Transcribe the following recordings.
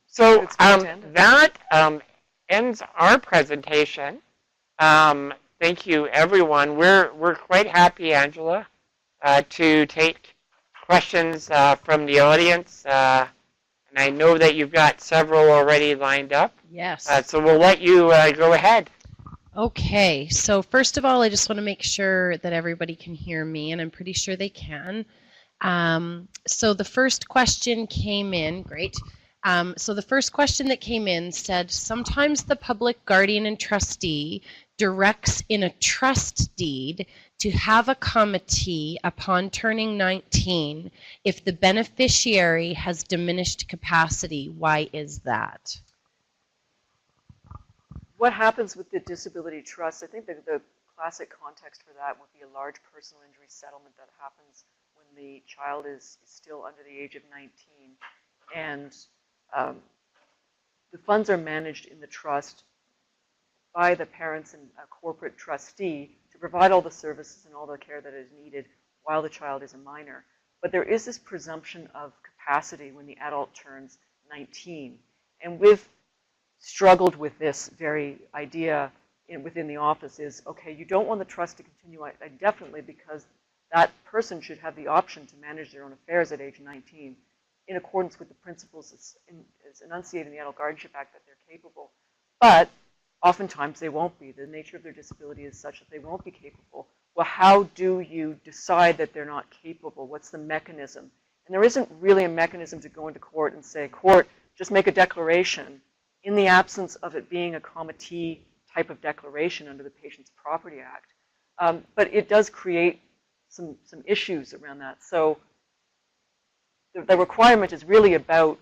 So It's great to end it. that ends our presentation. Thank you, everyone. We're quite happy, Angela, to take questions from the audience. And I know that you've got several already lined up. Yes. So we'll let you go ahead. Okay, so first of all, I just want to make sure that everybody can hear me, and I'm pretty sure they can. So the first question came in, great. So the first question that came in said, sometimes the public guardian and trustee directs in a trust deed to have a comity upon turning 19 if the beneficiary has diminished capacity. Why is that? What happens with the disability trust? I think the classic context for that would be a large personal injury settlement that happens when the child is still under the age of 19. And the funds are managed in the trust by the parents and a corporate trustee to provide all the services and all the care that is needed while the child is a minor. But there is this presumption of capacity when the adult turns 19. And we've struggled with this very idea within the office is, okay, you don't want the trust to continue indefinitely because that person should have the option to manage their own affairs at age 19 in accordance with the principles as enunciated in the Adult Guardianship Act that they're capable. But oftentimes they won't be. The nature of their disability is such that they won't be capable. Well, how do you decide that they're not capable? What's the mechanism? And there isn't really a mechanism to go into court and say, court, just make a declaration in the absence of it being a comity type of declaration under the Patients Property Act. But it does create some issues around that. So the requirement is really about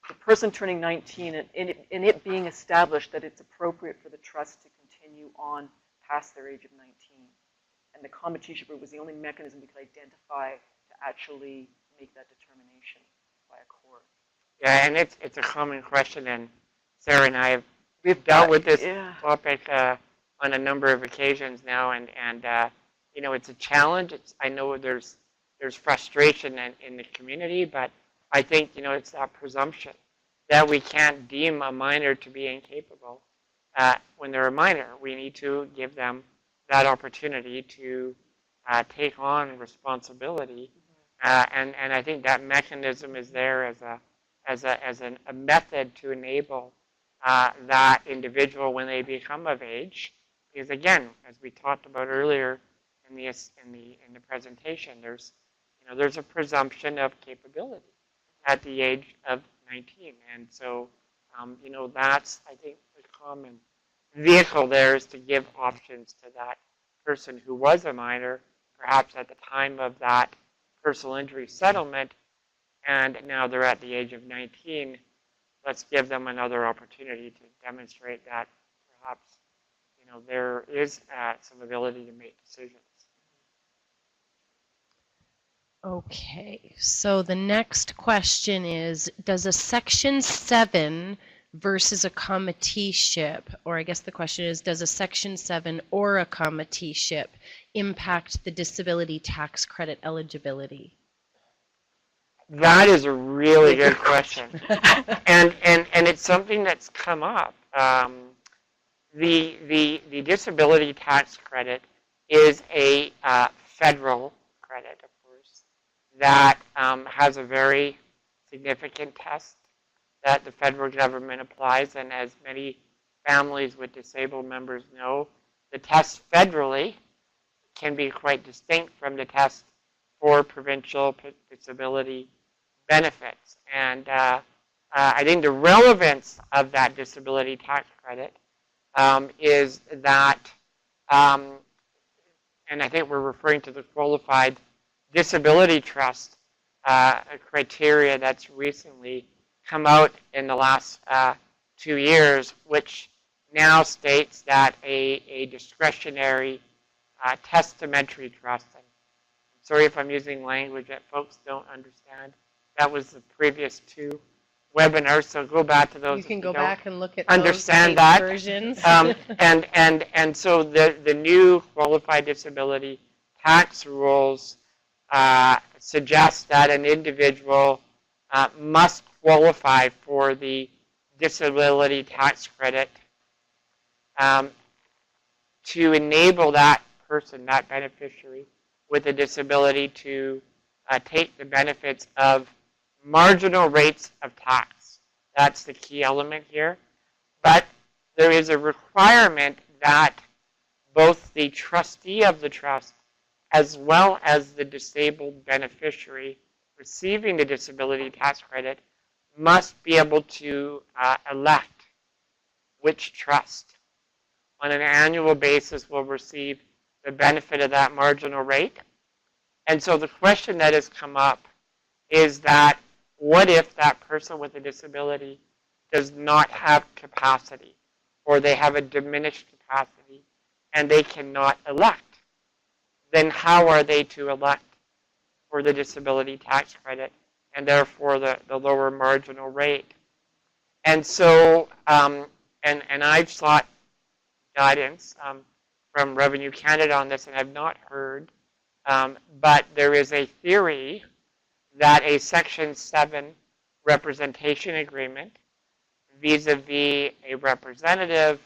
the person turning 19 and it being established that it's appropriate for the trust to continue on past their age of 19. And the comity was the only mechanism we could identify to actually make that determination by a court. Yeah, and it's a common question, and Sarah and I we've dealt with this topic on a number of occasions now, and you know, it's a challenge. I know there's frustration in the community, but I think, you know, it's that presumption that we can't deem a minor to be incapable when they're a minor. We need to give them that opportunity to take on responsibility, and I think that mechanism is there as a method to enable that individual when they become of age. Because again, as we talked about earlier in the presentation, there's a presumption of capability at the age of 19, and so you know, that's, I think, the common vehicle there is to give options to that person who was a minor, perhaps at the time of that personal injury settlement, and now they're at the age of 19. Let's give them another opportunity to demonstrate that perhaps, you know, there is some ability to make decisions. Okay, so the next question is, does a Section 7 versus a comiteeship, or I guess the question is, does a Section 7 or a comiteeship impact the disability tax credit eligibility? That is a really good question. and it's something that's come up. The disability tax credit is a federal credit, of course, that has a very significant test that the federal government applies. And as many families with disabled members know, the test federally can be quite distinct from the test for provincial disability benefits. And I think the relevance of that disability tax credit is that, and I think we're referring to the qualified disability trust criteria that's recently come out in the last 2 years, which now states that a discretionary testamentary trust, and I'm sorry if I'm using language that folks don't understand. That was the previous 2 webinars, so go back to those. You can go back and look at understand those that versions. and so the new qualified disability tax rules suggest that an individual must qualify for the disability tax credit, to enable that person, that beneficiary with a disability to take the benefits of marginal rates of tax. That's the key element here. But there is a requirement that both the trustee of the trust as well as the disabled beneficiary receiving the disability tax credit must be able to elect which trust on an annual basis will receive the benefit of that marginal rate. And so the question that has come up is that what if that person with a disability does not have capacity, or they have a diminished capacity and they cannot elect? Then how are they to elect for the disability tax credit and therefore the lower marginal rate? And so, and I've sought guidance from Revenue Canada on this, and I've not heard, but there is a theory that a Section 7 representation agreement vis-a-vis a representative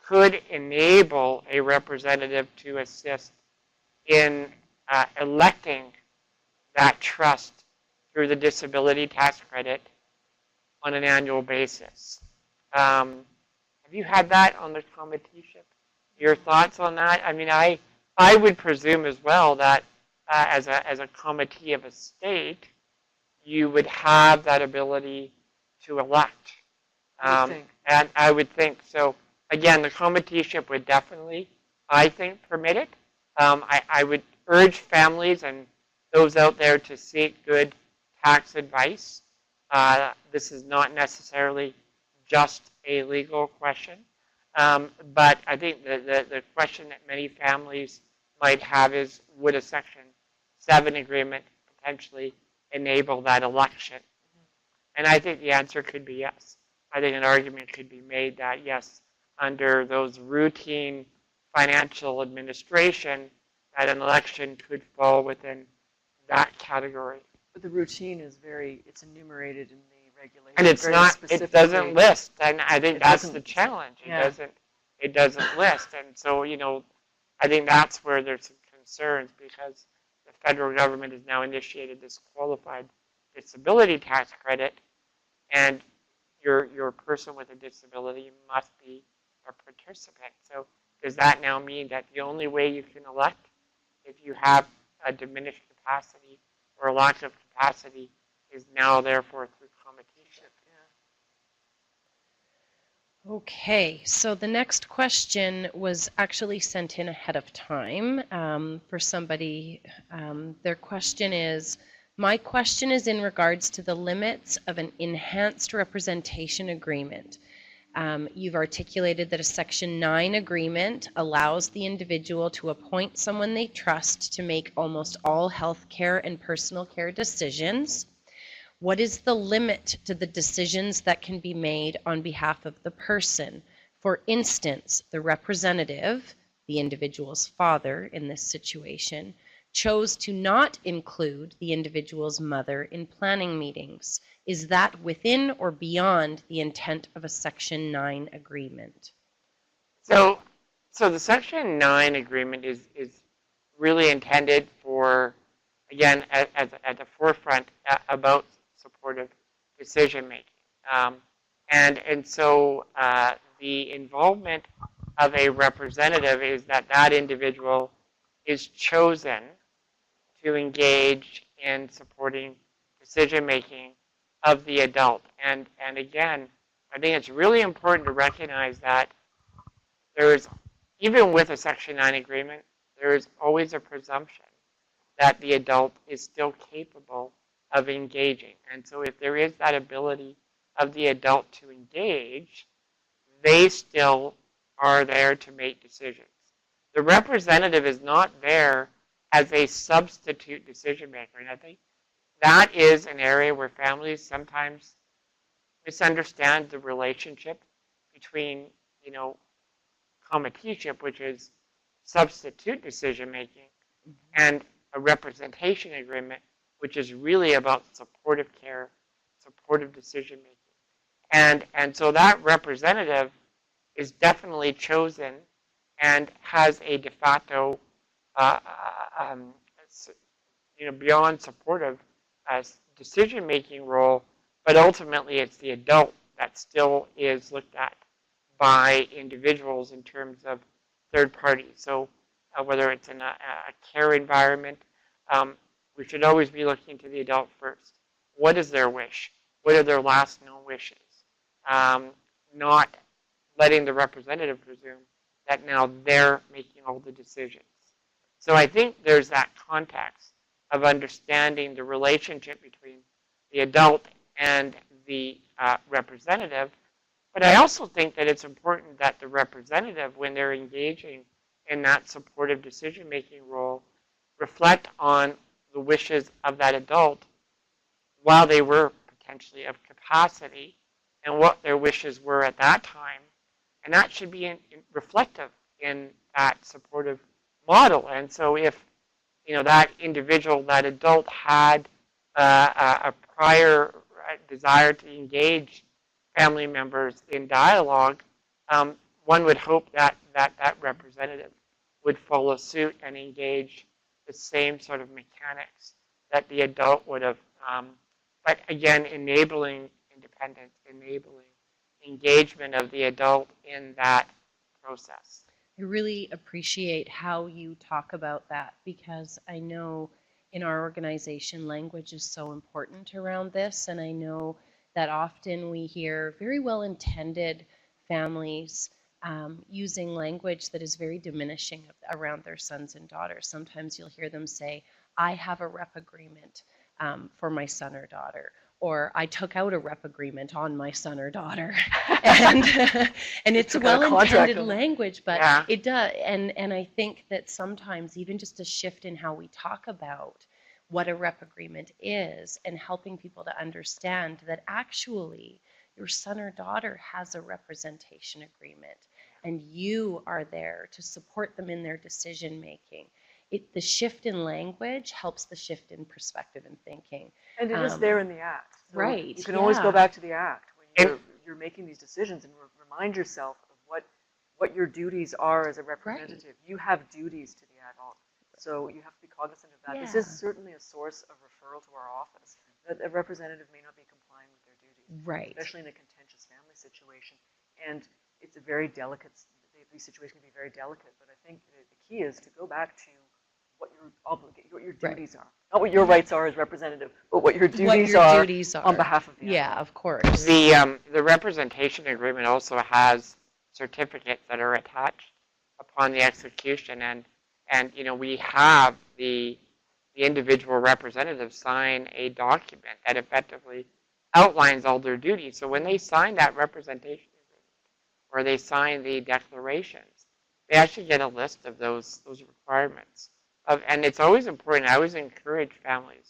could enable a representative to assist in electing that trust through the disability tax credit on an annual basis. Have you had that on the comiteeship? Your thoughts on that? I mean, I would presume as well that as a committee of a state, you would have that ability to elect. And I would think so. Again, the comiteeship would definitely, I think, permit it. I would urge families and those out there to seek good tax advice. This is not necessarily just a legal question. But I think the question that many families might have is, would a Section 7 agreement potentially enable that election? And I think the answer could be yes. I think an argument could be made that, yes, under those routine financial administration, that an election could fall within that category. But the routine is it's enumerated in the regulation. And it's not, it doesn't list. And I think that's the challenge. It doesn't list. And so, I think that's where there's some concerns, because the federal government has now initiated this qualified disability tax credit, and your person with a disability must be a participant. So does that now mean that the only way you can elect if you have a diminished capacity or a lack of capacity is now therefore through comiteeship? Okay, so the next question was actually sent in ahead of time for somebody. Their question is, my question is in regards to the limits of an enhanced representation agreement. You've articulated that a Section 9 agreement allows the individual to appoint someone they trust to make almost all health care and personal care decisions. What is the limit to the decisions that can be made on behalf of the person? For instance, the representative, the individual's father in this situation, chose to not include the individual's mother in planning meetings. Is that within or beyond the intent of a Section 9 agreement? So the Section 9 agreement is really intended for, again, at the forefront about supportive decision making. And so the involvement of a representative is that individual is chosen to engage in supporting decision making of the adult. And again, I think it's really important to recognize that there is, even with a Section 9 agreement, there is always a presumption that the adult is still capable of engaging. And so if there is that ability of the adult to engage, they still are there to make decisions. The representative is not there as a substitute decision maker. And I think that is an area where families sometimes misunderstand the relationship between, comiteeship, which is substitute decision making, and a representation agreement, which is really about supportive care, supportive decision making. And so that representative is definitely chosen and has a de facto, uh, um, beyond supportive decision-making role, but ultimately it's the adult that still is looked at by individuals in terms of third parties. So whether it's in a care environment, we should always be looking to the adult first. What is their wish? What are their last known wishes? Not letting the representative presume that now they're making all the decisions. So I think there's that context of understanding the relationship between the adult and the representative. But I also think that it's important that the representative, when they're engaging in that supportive decision-making role, reflect on the wishes of that adult while they were potentially of capacity and what their wishes were at that time. And that should be reflective in that supportive model. And so if that individual, that adult had a prior desire to engage family members in dialogue, one would hope that that representative would follow suit and engage the same sort of mechanics that the adult would have. But again, enabling independence, enabling engagement of the adult in that process. I really appreciate how you talk about that, because I know in our organization language is so important around this, and I know that often we hear very well-intended families using language that is very diminishing around their sons and daughters. Sometimes you'll hear them say, I have a rep agreement for my son or daughter, or I took out a rep agreement on my son or daughter. and it's well-intended language, but yeah. It does. And I think that sometimes even just a shift in how we talk about what a rep agreement is and helping people to understand that actually your son or daughter has a representation agreement and you are there to support them in their decision making. The shift in language helps the shift in perspective and thinking. And it is there in the act. So right. You can always go back to the act when you're making these decisions and remind yourself of what your duties are as a representative. Right. You have duties to the adult. So you have to be cognizant of that. Yeah. This is certainly a source of referral to our office. That a representative may not be complying with their duties. Right. Especially in a contentious family situation. And it's a very delicate, these situations can be very delicate, but I think the key is to go back to what your duties are. Not what your rights are as representative, but what your duties are on behalf of the adult. Of course. The representation agreement also has certificates that are attached upon the execution, and we have the individual representatives sign a document that effectively outlines all their duties. So when they sign that representation agreement, or they sign the declarations, they actually get a list of those requirements. And it's always important. I always encourage families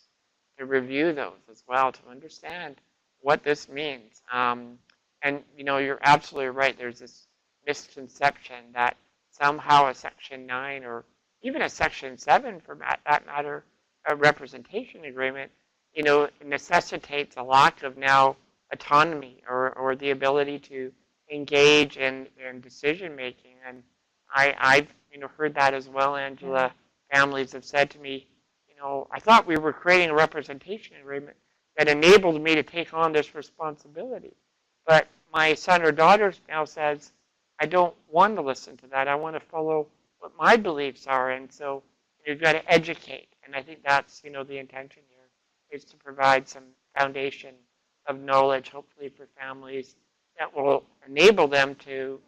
to review those as well to understand what this means. And you're absolutely right. There's this misconception that somehow a Section 9 or even a Section 7, for that matter, a representation agreement, necessitates a lack of now autonomy or the ability to engage in decision making. And I've heard that as well, Angela. Yeah. Families have said to me, I thought we were creating a representation agreement that enabled me to take on this responsibility. But my son or daughter now says, I don't want to listen to that. I want to follow what my beliefs are. And so you've got to educate. And I think that's, the intention here is to provide some foundation of knowledge, hopefully for families, that will enable them to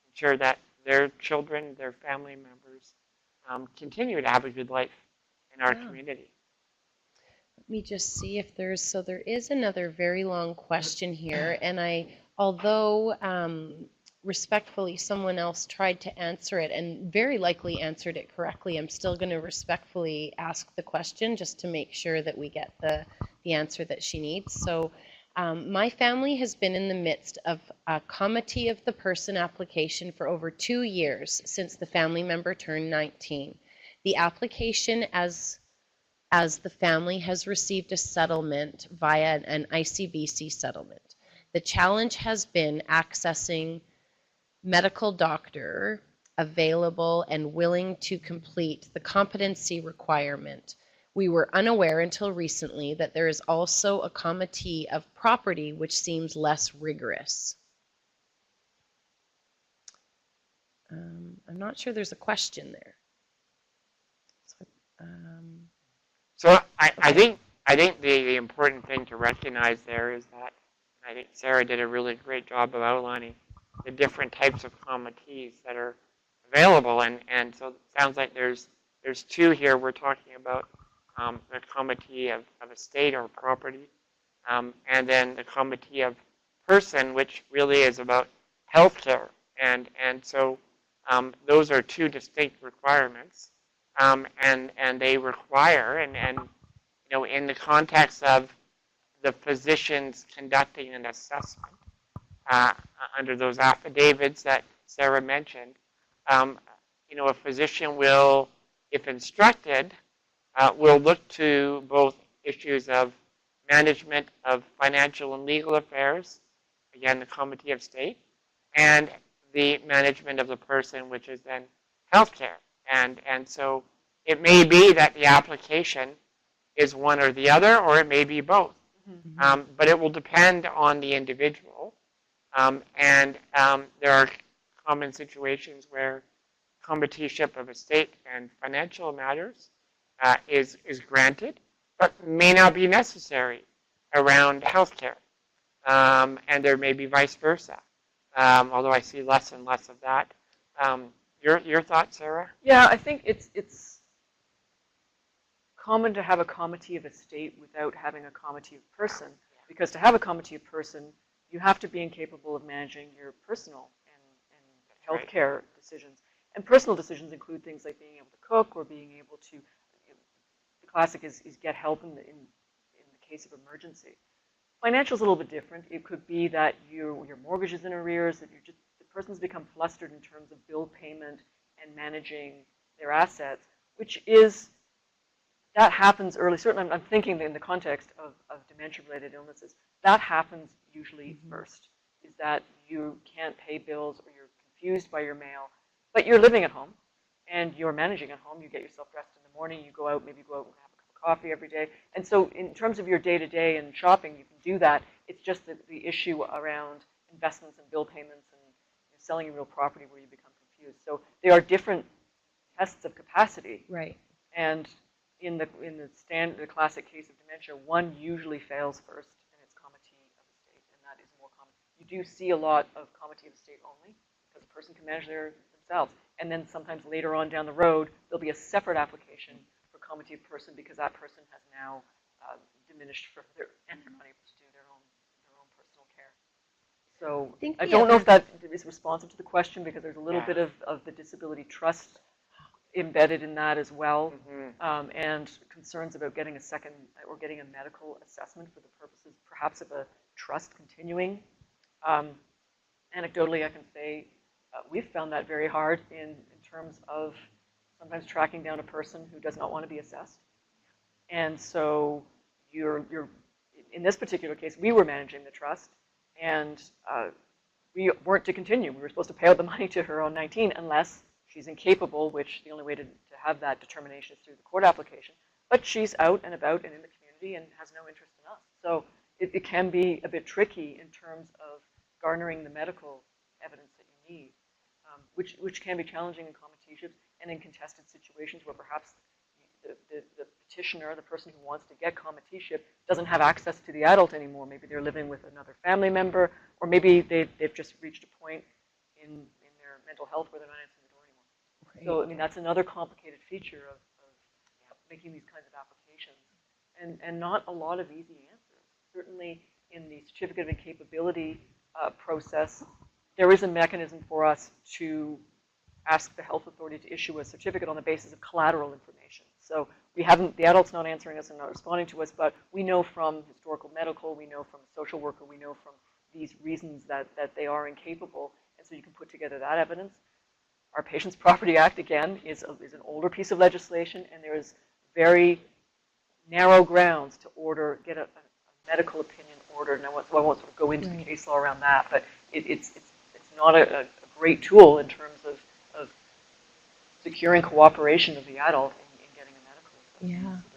ensure that their children, their family members, continue to have a good life in our community. Let me just see if there is another very long question here, and although respectfully someone else tried to answer it and very likely answered it correctly, I'm still going to respectfully ask the question just to make sure that we get the answer that she needs. So my family has been in the midst of a Comity of the Person application for over 2 years since the family member turned 19. The application, as as the family has received a settlement via an ICBC settlement. The challenge has been accessing medical doctor available and willing to complete the competency requirement. We were unaware until recently that there is also a comity of property which seems less rigorous. I'm not sure there's a question there. So I think the important thing to recognize there is that I think Sarah did a really great job of outlining the different types of comities that are available, and so it sounds like there's two here. We're talking about the comity of estate or property, and then the comity of person, which really is about healthcare, and so those are two distinct requirements, and they require, and you know, in the context of the physicians conducting an assessment under those affidavits that Sarah mentioned, you know, a physician will, if instructed, will look to both issues of management of financial and legal affairs, again, the comity of state, and the management of the person, which is then healthcare. And so it may be that the application is one or the other, or it may be both. Mm-hmm. But it will depend on the individual. And there are common situations where comityship of estate and financial matters is granted, but may not be necessary around healthcare. And there may be vice versa, although I see less and less of that. Your thoughts, Sarah? Yeah, I think it's common to have a comity of estate without having a comity of person, because to have a comity of person, you have to be incapable of managing your personal and healthcare decisions. And personal decisions include things like being able to cook or being able to, the classic is get help in the case of emergency. Financial is a little bit different. It could be that your mortgage is in arrears, that the person's become flustered in terms of bill payment and managing their assets, which is, that happens early. Certainly, I'm thinking in the context of dementia-related illnesses, that happens usually first, is that you can't pay bills or you're confused by your mail, but you're living at home and you're managing at home. You get yourself dressed in the morning, you go out, maybe go out and have a cup of coffee every day. And so in terms of your day-to-day and shopping, you can do that. It's just the issue around investments and bill payments and selling your real property where you become confused. So there are different tests of capacity. Right. And in the classic case of dementia, one usually fails first, and it's comity of estate, and that is more common. You do see a lot of comity of estate only, because a person can manage themselves. And then sometimes later on down the road, there'll be a separate application for comity of person because that person has now diminished further and they're not able to do their own personal care. So I don't know if that is responsive to the question, because there's a little bit of the disability trust embedded in that as well, and concerns about getting a second or getting a medical assessment for the purposes perhaps of a trust continuing. Anecdotally, I can say we've found that very hard in terms of sometimes tracking down a person who does not want to be assessed. And so you're in this particular case, we were managing the trust, and we weren't to continue. We were supposed to pay out the money to her on 19 unless she's incapable, which the only way to have that determination is through the court application. But she's out and about and in the community and has no interest in us. So it can be a bit tricky in terms of garnering the medical evidence that you need, which can be challenging in comityship and in contested situations where perhaps the petitioner, the person who wants to get comityship, doesn't have access to the adult anymore. Maybe they're living with another family member, or maybe they've just reached a point in their mental health where they're not answering the door anymore. Right. So, I mean, that's another complicated feature of making these kinds of applications. And not a lot of easy answers. Certainly in the certificate of incapability process, there is a mechanism for us to ask the health authority to issue a certificate on the basis of collateral information. So we haven't, the adult's not answering us and not responding to us, but we know from historical medical, we know from a social worker, we know from these reasons that they are incapable, and so you can put together that evidence. Our Patients' Property Act, again, is an older piece of legislation, and there is very narrow grounds to get a medical opinion ordered. And I won't sort of go into the Right. case law around that, but it's not a great tool in terms of securing cooperation of the adult in getting a medical assessment. Yeah.